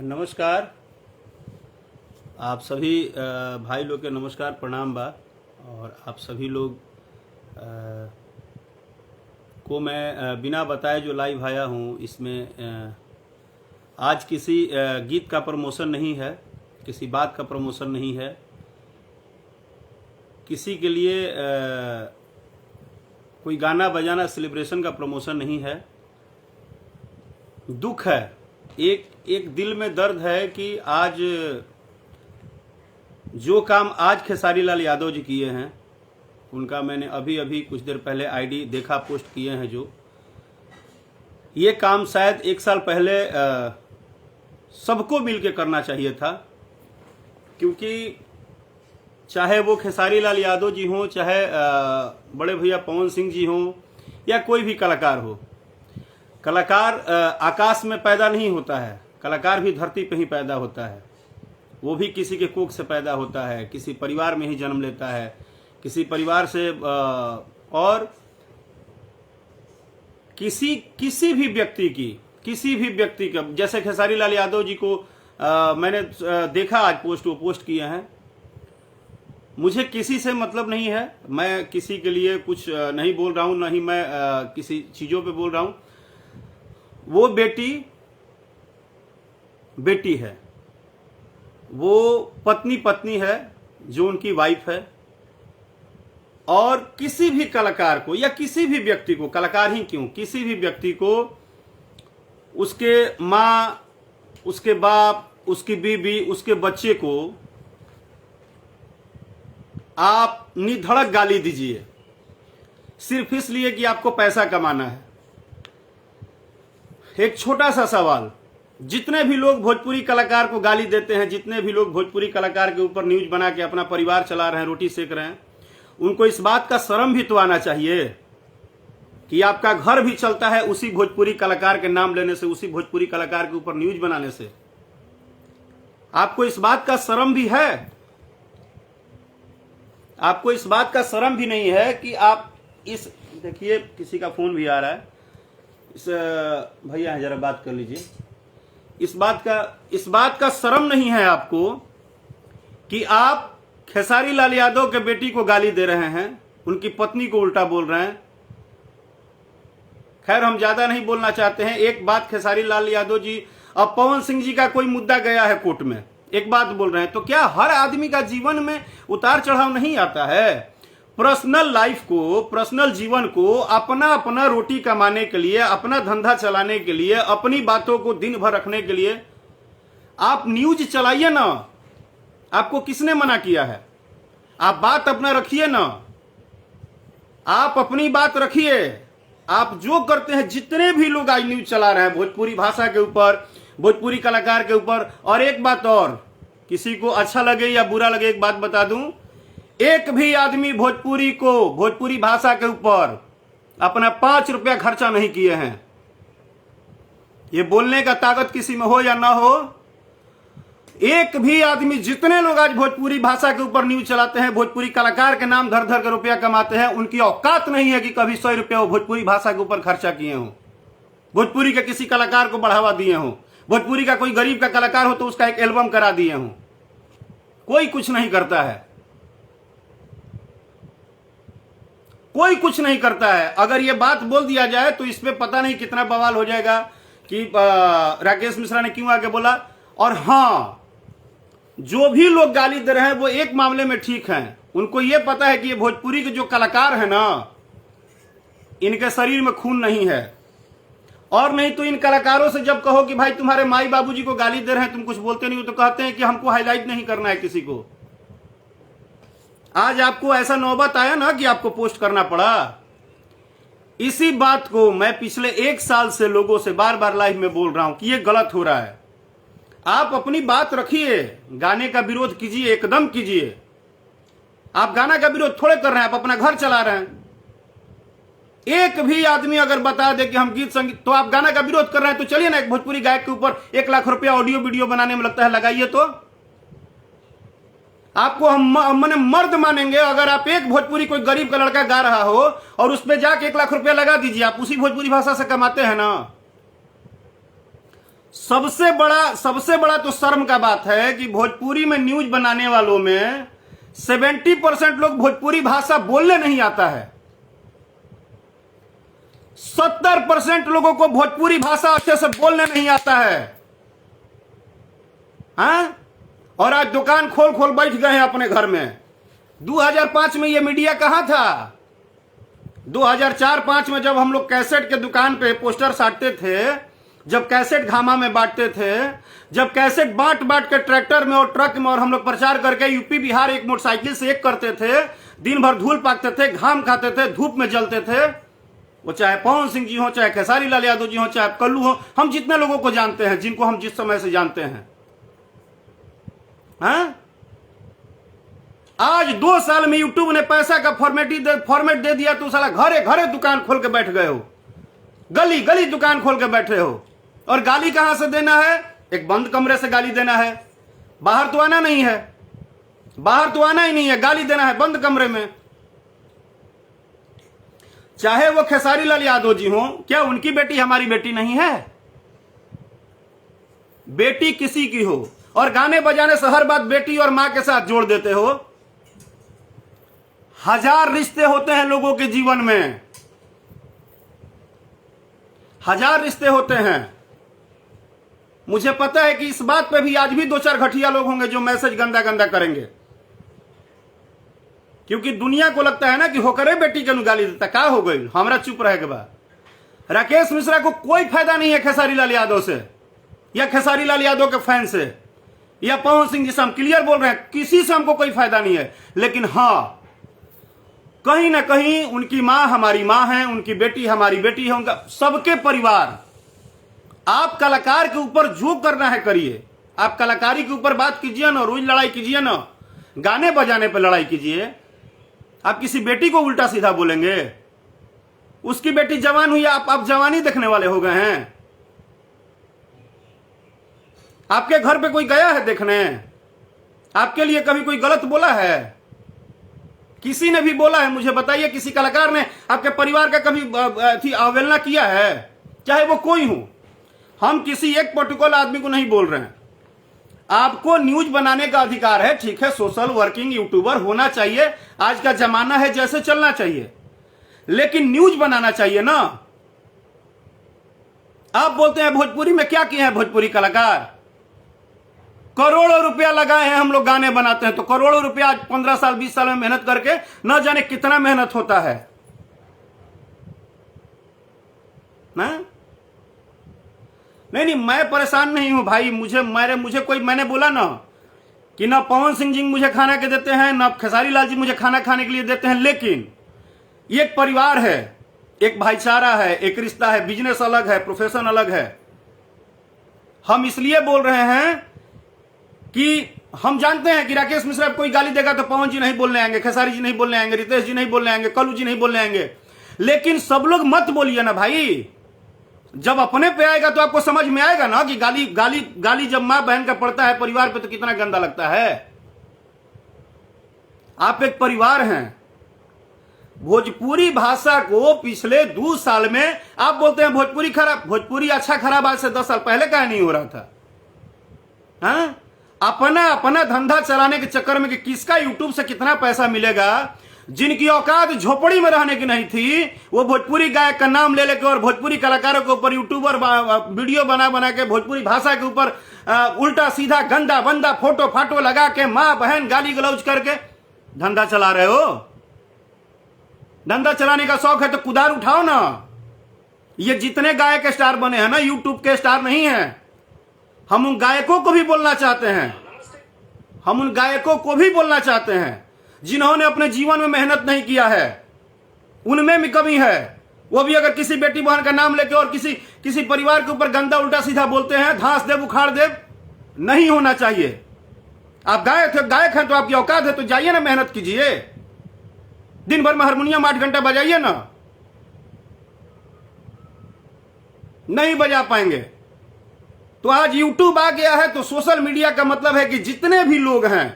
नमस्कार। आप सभी भाई लोग के नमस्कार प्रणाम बा। और आप सभी लोग को मैं बिना बताए जो लाइव आया हूँ इसमें आज किसी गीत का प्रमोशन नहीं है, किसी बात का प्रमोशन नहीं है, किसी के लिए कोई गाना बजाना सेलिब्रेशन का प्रमोशन नहीं है। दुख है, एक दिल में दर्द है कि आज जो काम आज खेसारी लाल यादव जी किए हैं, उनका मैंने अभी कुछ देर पहले आईडी देखा, पोस्ट किए हैं। जो ये काम शायद एक साल पहले सबको मिलके करना चाहिए था, क्योंकि चाहे वो खेसारी लाल यादव जी हों, चाहे बड़े भैया पवन सिंह जी हों, या कोई भी कलाकार हो। कलाकार आकाश में पैदा नहीं होता है, कलाकार भी धरती पे ही पैदा होता है। वो भी किसी के कोख से पैदा होता है, किसी परिवार में ही जन्म लेता है, किसी परिवार से और किसी भी व्यक्ति का, जैसे खेसारी लाल यादव जी को मैंने देखा, आज वो पोस्ट किए हैं। मुझे किसी से मतलब नहीं है, मैं किसी के लिए कुछ नहीं बोल रहा हूं, ना ही मैं किसी चीजों पे बोल रहा हूं। वो बेटी है, वो पत्नी है जो उनकी वाइफ है। और किसी भी कलाकार को या किसी भी व्यक्ति को, कलाकार ही क्यों, किसी भी व्यक्ति को उसके माँ, उसके बाप, उसकी बीवी, उसके बच्चे को आप निधड़क गाली दीजिए सिर्फ इसलिए कि आपको पैसा कमाना है। एक छोटा सा सवाल, जितने भी लोग भोजपुरी कलाकार को गाली देते हैं, जितने भी लोग भोजपुरी कलाकार के ऊपर न्यूज बना के अपना परिवार चला रहे हैं, रोटी सेक रहे हैं, उनको इस बात का शर्म भी तो आना चाहिए कि आपका घर भी चलता है उसी भोजपुरी कलाकार के नाम लेने से, उसी भोजपुरी कलाकार के ऊपर न्यूज बनाने से। आपको इस बात का शर्म भी है? आपको इस बात का शर्म भी नहीं है कि आप इस, देखिए किसी का फोन भी आ रहा है, इस भैया जरा बात कर लीजिए। इस बात का शर्म नहीं है आपको कि आप खेसारी लाल यादव के बेटी को गाली दे रहे हैं, उनकी पत्नी को उल्टा बोल रहे हैं। खैर, हम ज्यादा नहीं बोलना चाहते हैं। एक बात, खेसारी लाल यादव जी, अब पवन सिंह जी का कोई मुद्दा गया है कोर्ट में, एक बात बोल रहे हैं, तो क्या हर आदमी का जीवन में उतार चढ़ाव नहीं आता है? पर्सनल लाइफ को, पर्सनल जीवन को अपना रोटी कमाने के लिए, अपना धंधा चलाने के लिए, अपनी बातों को दिन भर रखने के लिए आप न्यूज चलाइए ना। आपको किसने मना किया है? आप बात अपना रखिए ना, आप अपनी बात रखिए। आप जो करते हैं, जितने भी लोग आज न्यूज चला रहे हैं भोजपुरी भाषा के ऊपर, भोजपुरी कलाकार के ऊपर। और एक बात और, किसी को अच्छा लगे या बुरा लगे, एक बात बता दूं, एक भी आदमी भोजपुरी भाषा के ऊपर अपना 5 रुपया खर्चा नहीं किए हैं। ये बोलने का ताकत किसी में हो या ना हो, एक भी आदमी, जितने लोग आज भोजपुरी भाषा के ऊपर न्यूज चलाते हैं, भोजपुरी कलाकार के नाम धर धर के रुपया कमाते हैं, उनकी औकात नहीं है कि कभी 100 रुपया वो भोजपुरी भाषा के ऊपर खर्चा किए हों, भोजपुरी के किसी कलाकार को बढ़ावा दिए हों, भोजपुरी का कोई गरीब का कलाकार हो तो उसका एक एल्बम करा दिए हों। कोई कुछ नहीं करता है, कोई कुछ नहीं करता है। अगर ये बात बोल दिया जाए तो इस पे पता नहीं कितना बवाल हो जाएगा कि राकेश मिश्रा ने क्यों आके बोला। और हां, जो भी लोग गाली दे रहे हैं वो एक मामले में ठीक हैं, उनको ये पता है कि ये भोजपुरी के जो कलाकार हैं ना, इनके शरीर में खून नहीं है। और नहीं तो इन कलाकारों से जब कहो कि भाई तुम्हारे माई बाबूजी को गाली दे रहे हैं, तुम कुछ बोलते नहीं हो, तो कहते हैं कि हमको हाईलाइट नहीं करना है किसी को। आज आपको ऐसा नौबत आया ना कि आपको पोस्ट करना पड़ा। इसी बात को मैं पिछले 1 साल से लोगों से बार बार लाइव में बोल रहा हूं कि ये गलत हो रहा है। आप अपनी बात रखिए, गाने का विरोध कीजिए, एकदम कीजिए। आप गाना का विरोध थोड़े कर रहे हैं, आप अपना घर चला रहे हैं। एक भी आदमी अगर बता दे कि हम गीत संगीत, तो आप गाना का विरोध कर रहे हैं, तो चलिए ना एक भोजपुरी गायक के ऊपर 1 लाख रुपया ऑडियो वीडियो बनाने में लगता है, लगाइए। तो आपको हम मर्द मानेंगे अगर आप एक भोजपुरी कोई गरीब का लड़का गा रहा हो और उस पर जाके 1 लाख रुपया लगा दीजिए। आप उसी भोजपुरी भाषा से कमाते हैं ना। सबसे बड़ा तो शर्म का बात है कि भोजपुरी में न्यूज बनाने वालों में 70% लोग भोजपुरी भाषा बोलने नहीं आता है। 70% लोगों को भोजपुरी भाषा अच्छे से बोलने नहीं आता है। हाँ? और आज दुकान खोल खोल बैठ गए हैं अपने घर में। 2005 में ये मीडिया कहां था? 2004-5 में जब हम लोग कैसेट के दुकान पे पोस्टर साटते थे, जब कैसेट घामा में बांटते थे, जब कैसेट बांट बांट के ट्रैक्टर में और ट्रक में और हम लोग प्रचार करके यूपी बिहार एक मोटरसाइकिल से एक करते थे, दिन भर धूल पाकते थे, घाम खाते थे, धूप में जलते थे, वो चाहे पवन सिंह जी हो, चाहे खेसारी लाल यादव जी हो, चाहे कल्लू हो, हम जितने लोगों को जानते हैं, जिनको हम जिस समय से जानते हैं। हाँ? आज 2 साल में यूट्यूब ने पैसा का फॉर्मेट दे दिया तो साला घरे घरे दुकान खोल के बैठ गए हो, गली गली दुकान खोल के बैठे हो। और गाली कहां से देना है? एक बंद कमरे से गाली देना है। बाहर तो आना नहीं है, बाहर तो आना ही नहीं है, गाली देना है बंद कमरे में। चाहे वो खेसारी लाल यादव जी हो, क्या उनकी बेटी हमारी बेटी नहीं है? बेटी किसी की हो और गाने बजाने से हर बात बेटी और मां के साथ जोड़ देते हो। 1000 रिश्ते होते हैं लोगों के जीवन में, 1000 रिश्ते होते हैं। मुझे पता है कि इस बात पे भी आज भी 2-4 घटिया लोग होंगे जो मैसेज गंदा गंदा करेंगे, क्योंकि दुनिया को लगता है ना कि होकरे बेटी के गाली देता, क्या हो गई, हमारा चुप रहेगा बा। राकेश मिश्रा को कोई फायदा नहीं है खेसारी लाल यादव से या खेसारी लाल यादव के फैन से या पवन सिंह जी से। हम क्लियर बोल रहे हैं, किसी से हमको कोई फायदा नहीं है। लेकिन हां, कहीं ना कहीं उनकी मां हमारी मां है, उनकी बेटी हमारी बेटी है, उनका सबके परिवार। आप कलाकार के ऊपर जो करना है करिए, आप कलाकारी के ऊपर बात कीजिए ना, रोज लड़ाई कीजिए ना, गाने बजाने पर लड़ाई कीजिए। आप किसी बेटी को उल्टा सीधा बोलेंगे? उसकी बेटी जवान हुई, आप जवानी देखने वाले हो गए हैं? आपके घर पे कोई गया है देखने? आपके लिए कभी कोई गलत बोला है? किसी ने भी बोला है? मुझे बताइए, किसी कलाकार ने आपके परिवार का कभी अवहेलना किया है? चाहे वो कोई हो। हम किसी एक पर्टिकुलर आदमी को नहीं बोल रहे हैं। आपको न्यूज बनाने का अधिकार है, ठीक है, सोशल वर्किंग यूट्यूबर होना चाहिए, आज का जमाना है, जैसे चलना चाहिए, लेकिन न्यूज बनाना चाहिए ना। आप बोलते हैं भोजपुरी में क्या किए हैं भोजपुरी कलाकार? करोड़ों रुपया लगाए हैं, हम लोग गाने बनाते हैं तो करोड़ों रुपया आज 15 साल 20 साल में मेहनत करके, न जाने कितना मेहनत होता है ना। नहीं, मैं परेशान नहीं हूं भाई। मैंने बोला ना कि ना पवन सिंह जी मुझे खाना के देते हैं, ना खेसारी लाल जी मुझे खाना खाने के लिए देते हैं, लेकिन ये एक परिवार है, एक भाईचारा है, एक रिश्ता है, बिजनेस अलग है, प्रोफेशन अलग है। हम इसलिए बोल रहे हैं कि हम जानते हैं कि राकेश मिश्रा कोई गाली देगा तो पवन जी नहीं बोलने आएंगे, खेसारी जी नहीं बोलने आएंगे, रितेश जी नहीं बोलने आएंगे, कल्लू जी नहीं बोलने आएंगे, लेकिन सब लोग मत बोलिए ना भाई। जब अपने पे आएगा तो आपको समझ में आएगा ना कि गाली जब मां बहन का पड़ता है परिवार पे तो कितना गंदा लगता है। आप एक परिवार हैं। भोजपुरी भाषा को पिछले 2 साल में आप बोलते हैं भोजपुरी खराब, भोजपुरी अच्छा खराब आज से 10 साल पहले का नहीं हो रहा था। हाँ? अपना धंधा चलाने के चक्कर में कि किसका यूट्यूब से कितना पैसा मिलेगा, जिनकी औकात झोपड़ी में रहने की नहीं थी, वो भोजपुरी गायक का नाम ले लेकर और भोजपुरी कलाकारों के ऊपर यूट्यूबर वीडियो बना के भोजपुरी भाषा के ऊपर उल्टा सीधा गंदा बंदा फोटो फाटो लगा के मां बहन गाली गलौज करके धंधा चला रहे हो। धंधा चलाने का शौक है तो कुदार उठाओ ना। ये जितने गायक स्टार बने हैं ना, यूट्यूब के स्टार नहीं है। हम उन गायकों को भी बोलना चाहते हैं, हम उन गायकों को भी बोलना चाहते हैं जिन्होंने अपने जीवन में मेहनत नहीं किया है, उनमें भी कमी है। वो भी अगर किसी बेटी बहन का नाम लेके और किसी परिवार के ऊपर गंदा उल्टा सीधा बोलते हैं, धांस देव उखाड़ देव, नहीं होना चाहिए। आप गायक हैं तो आपकी औकात है तो जाइए ना, मेहनत कीजिए, दिन भर में हारमोनियम 8 घंटा बजाइए ना। नहीं बजा पाएंगे तो आज यूट्यूब आ गया है तो सोशल मीडिया का मतलब है कि जितने भी लोग हैं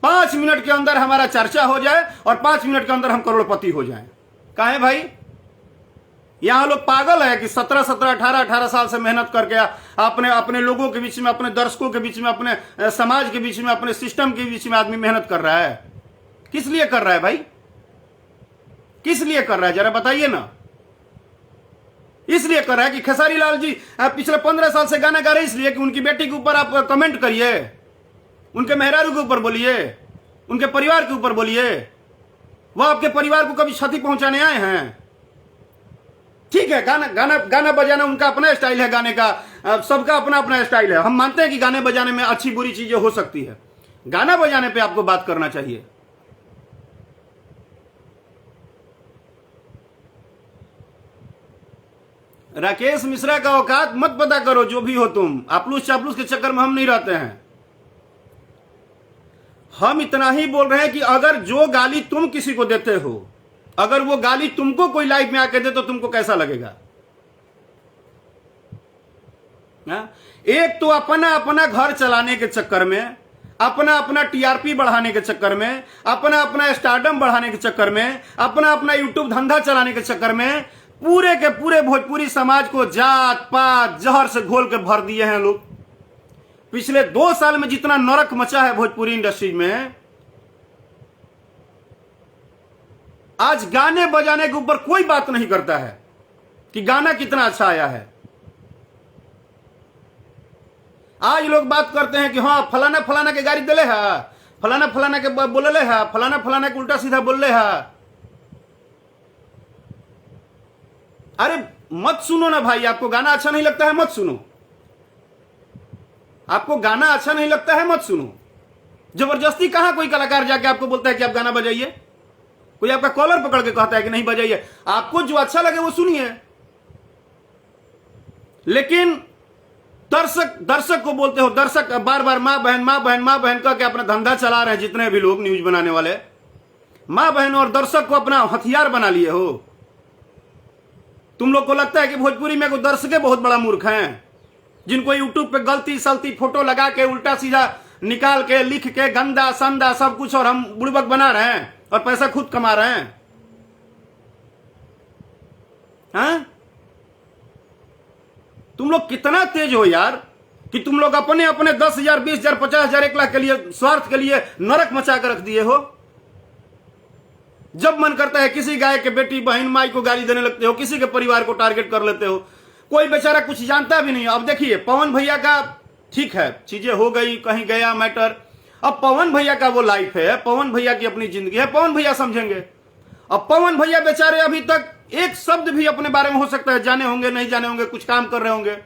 5 मिनट के अंदर हमारा चर्चा हो जाए और 5 मिनट के अंदर हम करोड़पति हो जाएं। काहे भाई? यहां लोग पागल है कि 17-17, 18-18 साल से मेहनत करके अपने अपने लोगों के बीच में, अपने दर्शकों के बीच में, अपने समाज के बीच में, अपने सिस्टम के बीच में आदमी मेहनत कर रहा है। किस लिए कर रहा है भाई? किस लिए कर रहा है जरा बताइए ना। इसलिए कर रहा है कि खेसारी लाल जी पिछले 15 साल से गाना गा रहे, इसलिए कि उनकी बेटी के ऊपर आप कमेंट करिए, उनके मेहरारू के ऊपर बोलिए, उनके परिवार के ऊपर बोलिए। वह आपके परिवार को कभी क्षति पहुंचाने आए हैं? ठीक है, गाना बजाना उनका अपना स्टाइल है, गाने का सबका अपना अपना स्टाइल है। हम मानते हैं कि गाने बजाने में अच्छी बुरी चीजें हो सकती है, गाना बजाने पे आपको बात करना चाहिए। राकेश मिश्रा का औकात मत पता करो, जो भी हो तुम। आपलूस चापलूस के चक्कर में हम नहीं रहते हैं। हम इतना ही बोल रहे हैं कि अगर जो गाली तुम किसी को देते हो, अगर वो गाली तुमको कोई लाइव में आके दे तो तुमको कैसा लगेगा? एक तो अपना अपना घर चलाने के चक्कर में, अपना अपना टीआरपी बढ़ाने के चक्कर में, अपना अपना स्टारडम बढ़ाने के चक्कर में, अपना अपना यूट्यूब धंधा चलाने के चक्कर में पूरे के पूरे भोजपुरी समाज को जात पात जहर से घोल के भर दिए हैं लोग। पिछले 2 साल में जितना नरक मचा है भोजपुरी इंडस्ट्री में, आज गाने बजाने के ऊपर कोई बात नहीं करता है कि गाना कितना अच्छा आया है। आज लोग बात करते हैं कि हाँ फलाना फलाना के गाड़ी दिले है, फलाना फलाना के बोलले है, फलाना फलाना के उल्टा सीधा बोलले है। अरे मत सुनो ना भाई, आपको गाना अच्छा नहीं लगता है मत सुनो, आपको गाना अच्छा नहीं लगता है मत सुनो। जबरदस्ती कहां कोई कलाकार जाके आपको बोलता है कि आप गाना बजाइए? कोई आपका कॉलर पकड़ के कहता है कि नहीं बजाइए? आपको जो अच्छा लगे वो सुनिए। लेकिन दर्शक को बोलते हो, दर्शक बार बार मां बहन मां बहन मां बहन कह के अपना धंधा चला रहे हैं जितने भी लोग न्यूज बनाने वाले, मां बहन और दर्शक को अपना हथियार बना लिए हो। तुम लोग को लगता है कि भोजपुरी में कोई दर्शक बहुत बड़ा मूर्ख हैं, जिनको यूट्यूब पे गलती सलती फोटो लगा के उल्टा सीधा निकाल के लिख के गंदा संदा सब कुछ और हम बुड़बक बना रहे हैं और पैसा खुद कमा रहे हैं। हाँ? तुम लोग कितना तेज हो यार कि तुम लोग अपने अपने 10,000, 20,000, 50,000, 1 लाख के लिए स्वार्थ के लिए नरक मचा कर रख दिए हो। जब मन करता है किसी गाय के बेटी बहन माई को गाली देने लगते हो, किसी के परिवार को टारगेट कर लेते हो। कोई बेचारा कुछ जानता भी नहीं। अब देखिए पवन भैया का ठीक है, चीजें हो गई, कहीं गया मैटर। अब पवन भैया का वो लाइफ है, पवन भैया की अपनी जिंदगी है, पवन भैया समझेंगे। अब पवन भैया बेचारे अभी तक एक शब्द भी अपने बारे में हो सकता है जाने होंगे नहीं जाने होंगे, कुछ काम कर रहे होंगे,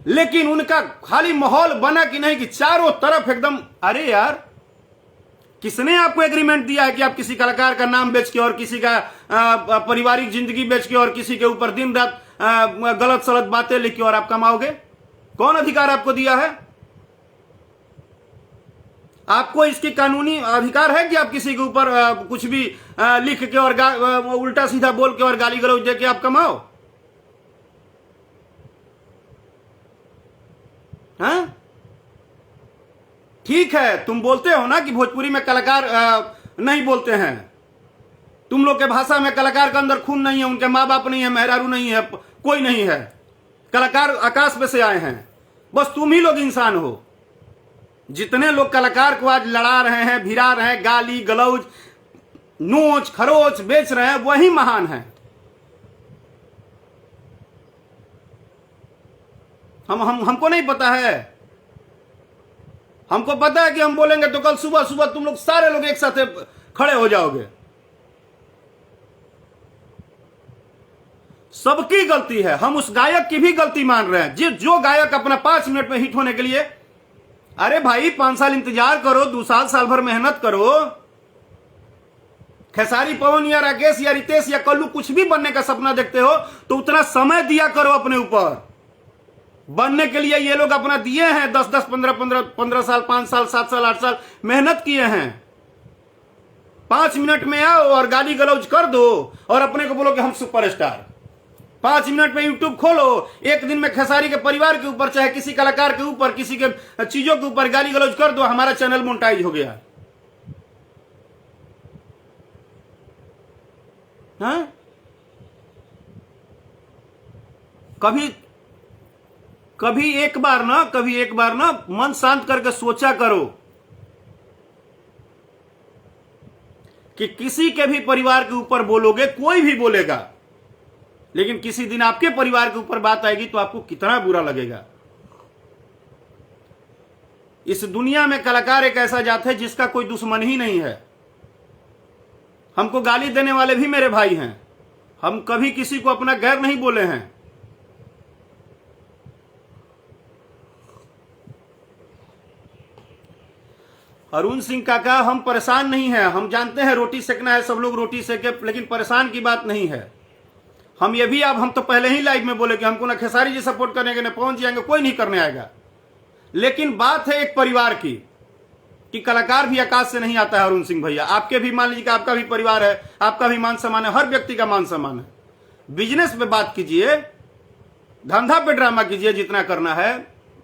लेकिन उनका खाली माहौल बना कि नहीं कि चारों तरफ एकदम। अरे यार किसने आपको एग्रीमेंट दिया है कि आप किसी कलाकार का नाम बेच के और किसी का पारिवारिक जिंदगी बेच के और किसी के ऊपर दिन रात गलत सलत बातें लिख के और आप कमाओगे? कौन अधिकार आपको दिया है? आपको इसकी कानूनी अधिकार है कि आप किसी के ऊपर कुछ भी लिख के और उल्टा सीधा बोल के और गाली गलौज दे के आप कमाओ? हाँ? ठीक है, तुम बोलते हो ना कि भोजपुरी में कलाकार नहीं बोलते हैं। तुम लोग के भाषा में कलाकार के अंदर खून नहीं है, उनके माँ बाप नहीं है, मेहरारू नहीं है, कोई नहीं है। कलाकार आकाश में से आए हैं, बस तुम ही लोग इंसान हो। जितने लोग कलाकार को आज लड़ा रहे हैं, भिड़ा रहे हैं, गाली गलौज नोच खरोच बेच रहे हैं, वही महान है। हमको नहीं पता है। हमको पता है कि हम बोलेंगे तो कल सुबह सुबह तुम लोग सारे लोग एक साथ खड़े हो जाओगे। सबकी गलती है, हम उस गायक की भी गलती मान रहे हैं। जो गायक अपना 5 मिनट में हिट होने के लिए, अरे भाई 5 साल इंतजार करो, 2 साल साल भर मेहनत करो। खेसारी पवन या राकेश या रितेश या कल्लू कुछ भी बनने का सपना देखते हो तो उतना समय दिया करो अपने ऊपर। बनने के लिए ये लोग अपना दिए हैं 10-10, 15 साल, 5 साल, 7 साल, 8 साल मेहनत किए हैं। 5 मिनट में आओ और गाली गलौज कर दो और अपने को बोलो कि हम सुपरस्टार। 5 मिनट में यूट्यूब खोलो, एक दिन में खेसारी के परिवार के ऊपर, चाहे किसी कलाकार के ऊपर, किसी के चीजों के ऊपर गाली गलौज कर दो, हमारा चैनल मोनेटाइज हो गया। हाँ? कभी एक बार ना मन शांत करके सोचा करो कि किसी के भी परिवार के ऊपर बोलोगे, कोई भी बोलेगा, लेकिन किसी दिन आपके परिवार के ऊपर बात आएगी तो आपको कितना बुरा लगेगा। इस दुनिया में कलाकार एक ऐसा जात है जिसका कोई दुश्मन ही नहीं है। हमको गाली देने वाले भी मेरे भाई हैं, हम कभी किसी को अपना गैर नहीं बोले हैं। अरुण सिंह काका, हम परेशान नहीं हैं, हम जानते हैं रोटी सेकना है, सब लोग रोटी सेके, लेकिन परेशान की बात नहीं है। हम ये भी हम तो पहले ही लाइव में बोले कि हमको ना खेसारी जी सपोर्ट करेंगे, ना पवन जी आएंगे, कोई नहीं करने आएगा। लेकिन बात है एक परिवार की, कि कलाकार भी आकाश से नहीं आता है। अरुण सिंह भैया, आपके भी मान लीजिए कि आपका भी परिवार है, आपका भी मान सम्मान है, हर व्यक्ति का मान सम्मान है। बिजनेस पे बात कीजिए, धंधा पे ड्रामा कीजिए, जितना करना है।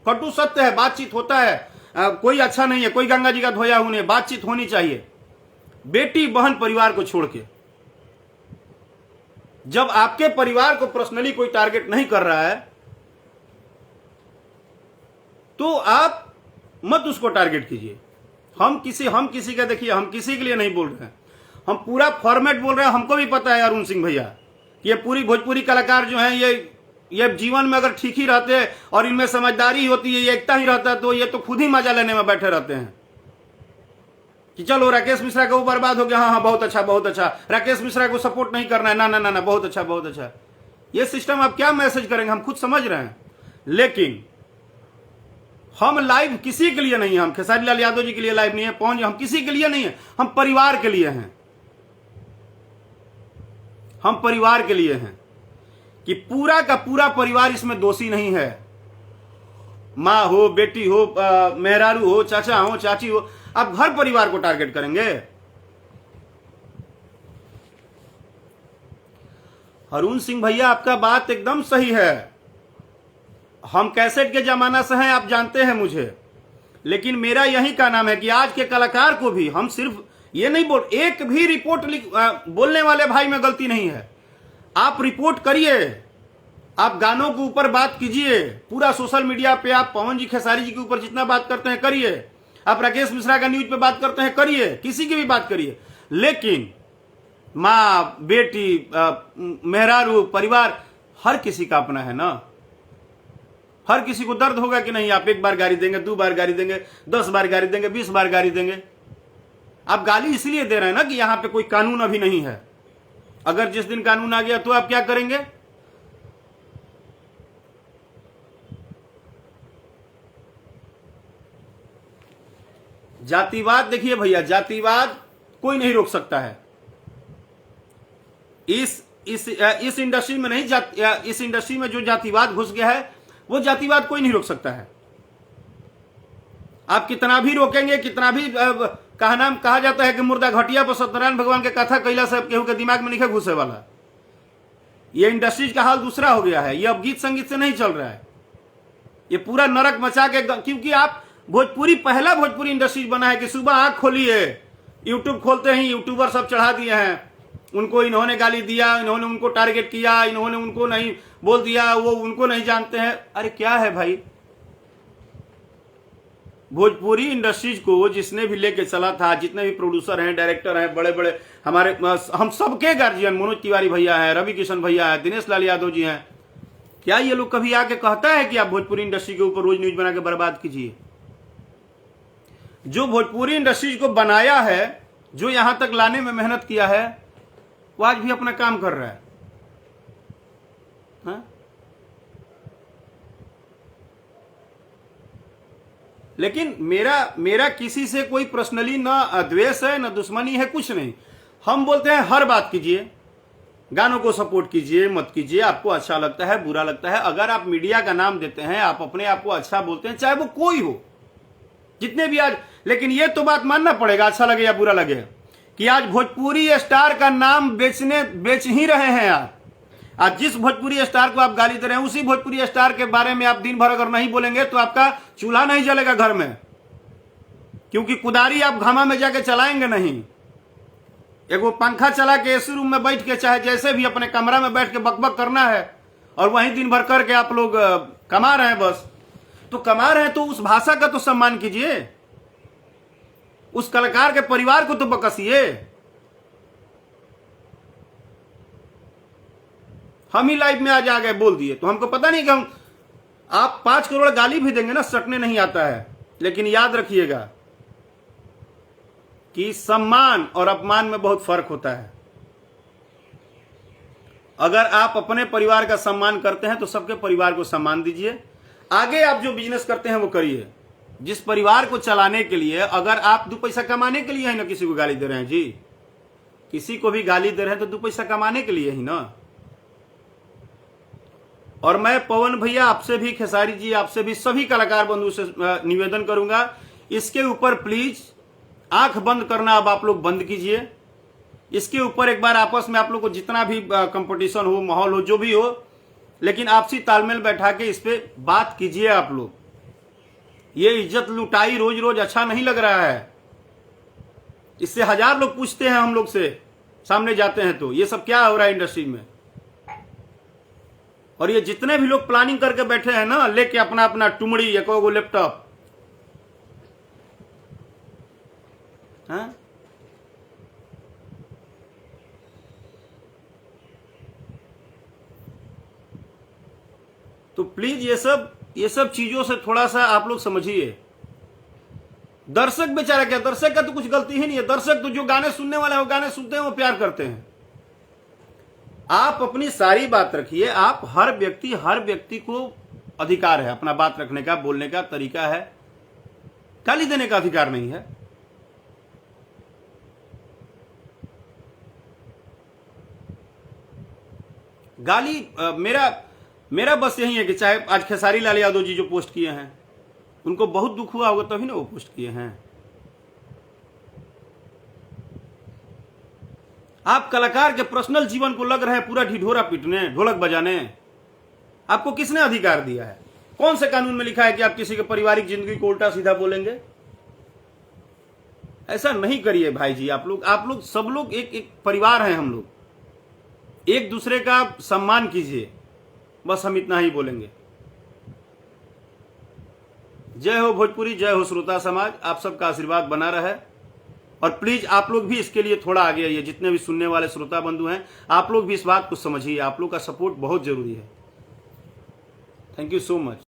कटु सत्य है, बातचीत होता है, कोई अच्छा नहीं है, कोई गंगा जी का धोया हुआ नहीं, बातचीत होनी चाहिए। बेटी बहन परिवार को छोड़ के, जब आपके परिवार को पर्सनली कोई टारगेट नहीं कर रहा है तो आप मत उसको टारगेट कीजिए। हम किसी का, देखिए, हम किसी के लिए नहीं बोल रहे हैं, हम पूरा फॉर्मेट बोल रहे हैं। हमको भी पता है अरुण सिंह भैया, ये पूरी भोजपुरी कलाकार जो हैं, ये जीवन में अगर ठीक ही रहते हैं और इनमें समझदारी होती है, ये एकता ही रहता है, तो ये तो खुद ही मजा लेने में बैठे रहते हैं कि चलो राकेश मिश्रा का वो बर्बाद हो गया, हाँ बहुत अच्छा बहुत अच्छा, राकेश मिश्रा को सपोर्ट नहीं करना है, ना ना ना ना, बहुत अच्छा बहुत अच्छा। ये सिस्टम आप क्या मैसेज करेंगे, हम खुद समझ रहे हैं। लेकिन हम लाइव किसी के लिए नहीं है, हम खेसारी लाल यादव जी के लिए लाइव नहीं है, पवन जी, हम किसी के लिए नहीं है, हम परिवार के लिए हैं। हम परिवार के लिए हैं कि पूरा का पूरा परिवार इसमें दोषी नहीं है। माँ हो, बेटी हो, मेहरारू हो, चाचा हो, चाची हो, आप हर परिवार को टारगेट करेंगे। अरुण सिंह भैया, आपका बात एकदम सही है। हम कैसेट के जमाना से हैं, आप जानते हैं मुझे, लेकिन मेरा यही का नाम है कि आज के कलाकार को भी हम सिर्फ ये नहीं बोल, एक भी रिपोर्ट बोलने वाले भाई में गलती नहीं है। आप रिपोर्ट करिए, आप गानों के ऊपर बात कीजिए, पूरा सोशल मीडिया पे आप पवन जी, खेसारी जी के ऊपर जितना बात करते हैं करिए, आप राकेश मिश्रा का न्यूज पे बात करते हैं करिए, किसी की भी बात करिए। लेकिन माँ, बेटी, मेहरारू, परिवार, हर किसी का अपना है ना। हर किसी को दर्द होगा कि नहीं, आप एक बार गाली देंगे, 2 बार गाली देंगे, 10 बार गाली देंगे, 20 बार गाली देंगे। आप गाली इसलिए दे रहे हैं ना कि यहां पे कोई कानून अभी नहीं है। अगर जिस दिन कानून आ गया तो आप क्या करेंगे? जातिवाद, देखिए भैया, जातिवाद कोई नहीं रोक सकता है। इस इंडस्ट्री में नहीं, इस इंडस्ट्री में जो जातिवाद घुस गया है, वो जातिवाद कोई नहीं रोक सकता है। आप कितना भी रोकेंगे, कितना भी कहा जाता है कि मुर्दा घटिया पर सत्यनारायण भगवान के कथा कैला से केहू के दिमाग में नहीं घुसे वाला। ये इंडस्ट्री का हाल दूसरा हो गया है। ये अब गीत संगीत से नहीं चल रहा है, ये पूरा नरक मचा के, क्योंकि आप पहला भोजपुरी इंडस्ट्री बना है कि सुबह आंख खोलिए, यूट्यूब खोलते ही यूट्यूबर सब चढ़ा दिए हैं। उनको इन्होंने गाली दिया, इन्होंने उनको टारगेट किया, इन्होंने उनको नहीं बोल दिया, वो उनको नहीं जानते हैं। अरे क्या है भाई, भोजपुरी इंडस्ट्रीज को जिसने भी लेके चला था, जितने भी प्रोड्यूसर हैं, डायरेक्टर हैं, बड़े बड़े हमारे, हम सबके गार्जियन, मनोज तिवारी भैया हैं, रवि किशन भैया हैं, दिनेश लाल यादव जी हैं, क्या ये लोग कभी आके कहता है कि आप भोजपुरी इंडस्ट्री के ऊपर रोज न्यूज बना के बर्बाद कीजिए? जो भोजपुरी इंडस्ट्रीज को बनाया है, जो यहां तक लाने में मेहनत किया है, वो आज भी अपना काम कर रहा है। हा? लेकिन मेरा किसी से कोई पर्सनली ना द्वेष है, ना दुश्मनी है, कुछ नहीं। हम बोलते हैं हर बात कीजिए, गानों को सपोर्ट कीजिए, मत कीजिए, आपको अच्छा लगता है, बुरा लगता है। अगर आप मीडिया का नाम देते हैं, आप अपने आप को अच्छा बोलते हैं, चाहे वो कोई हो, जितने भी आज, लेकिन ये तो बात मानना पड़ेगा, अच्छा लगे या बुरा लगे, कि आज भोजपुरी स्टार का नाम बेच ही रहे हैं आप। आज जिस भोजपुरी स्टार को आप गाली दे रहे हैं, उसी भोजपुरी स्टार के बारे में आप दिन भर अगर नहीं बोलेंगे तो आपका चूल्हा नहीं जलेगा घर में, क्योंकि कुदारी आप घामा में जाके चलाएंगे नहीं। एक वो पंखा चला के एसी रूम में बैठ के, चाहे जैसे भी अपने कमरा में बैठ के बकबक करना है, और वहीं दिन भर करके आप लोग कमा रहे हैं बस। तो कमा रहे हैं तो उस भाषा का तो सम्मान कीजिए, उस कलाकार के परिवार को तो बकसिए। हम ही लाइव में आज आ गए बोल दिए तो हमको पता नहीं कि हम आप 5 करोड़ गाली भी देंगे ना, सटने नहीं आता है। लेकिन याद रखिएगा कि सम्मान और अपमान में बहुत फर्क होता है। अगर आप अपने परिवार का सम्मान करते हैं तो सबके परिवार को सम्मान दीजिए। आगे आप जो बिजनेस करते हैं वो करिए। जिस परिवार को चलाने के लिए, अगर आप 2 पैसा कमाने के लिए ही ना किसी को गाली दे रहे हैं जी, किसी को भी गाली दे रहे हैं तो 2 पैसा कमाने के लिए ही ना। और मैं पवन भैया आपसे भी, खेसारी जी आपसे भी, सभी कलाकार बंधु से निवेदन करूंगा, इसके ऊपर प्लीज आंख बंद करना अब आप लोग बंद कीजिए। इसके ऊपर एक बार आपस में आप लोग को जितना भी कंपटीशन हो, माहौल हो, जो भी हो, लेकिन आपसी तालमेल बैठा के इस पे बात कीजिए आप लोग। ये इज्जत लुटाई रोज रोज अच्छा नहीं लग रहा है। इससे 1000 लोग पूछते हैं हम लोग से, सामने जाते हैं तो ये सब क्या हो रहा है इंडस्ट्री में। और ये जितने भी लोग प्लानिंग करके बैठे हैं ना, लेके अपना अपना टुमड़ी या कोई लैपटॉप, हाँ, तो प्लीज ये सब चीजों से थोड़ा सा आप लोग समझिए। दर्शक बेचारा क्या, दर्शक का तो कुछ गलती ही नहीं है। दर्शक तो जो गाने सुनने वाले हैं वो गाने सुनते हैं, वो प्यार करते हैं। आप अपनी सारी बात रखिए। आप हर व्यक्ति को अधिकार है अपना बात रखने का, बोलने का तरीका है, गाली देने का अधिकार नहीं है। गाली मेरा बस यही है कि चाहे आज खेसारी लाल यादव जी जो पोस्ट किए हैं, उनको बहुत दुख हुआ होगा तभी ना वो पोस्ट किए हैं। आप कलाकार के पर्सनल जीवन को लग रहे हैं पूरा ढिढोरा पीटने, ढोलक बजाने। आपको किसने अधिकार दिया है? कौन से कानून में लिखा है कि आप किसी के पारिवारिक जिंदगी को उल्टा सीधा बोलेंगे? ऐसा नहीं करिए भाई जी। आप लोग सब लोग एक परिवार हैं। हम लोग एक दूसरे का सम्मान कीजिए, बस हम इतना ही बोलेंगे। जय हो भोजपुरी, जय हो श्रोता समाज। आप सबका आशीर्वाद बना रहे और प्लीज आप लोग भी इसके लिए थोड़ा आगे आइए। जितने भी सुनने वाले श्रोता बंधु हैं, आप लोग भी इस बात को समझिए। आप लोग का सपोर्ट बहुत जरूरी है। Thank you so much.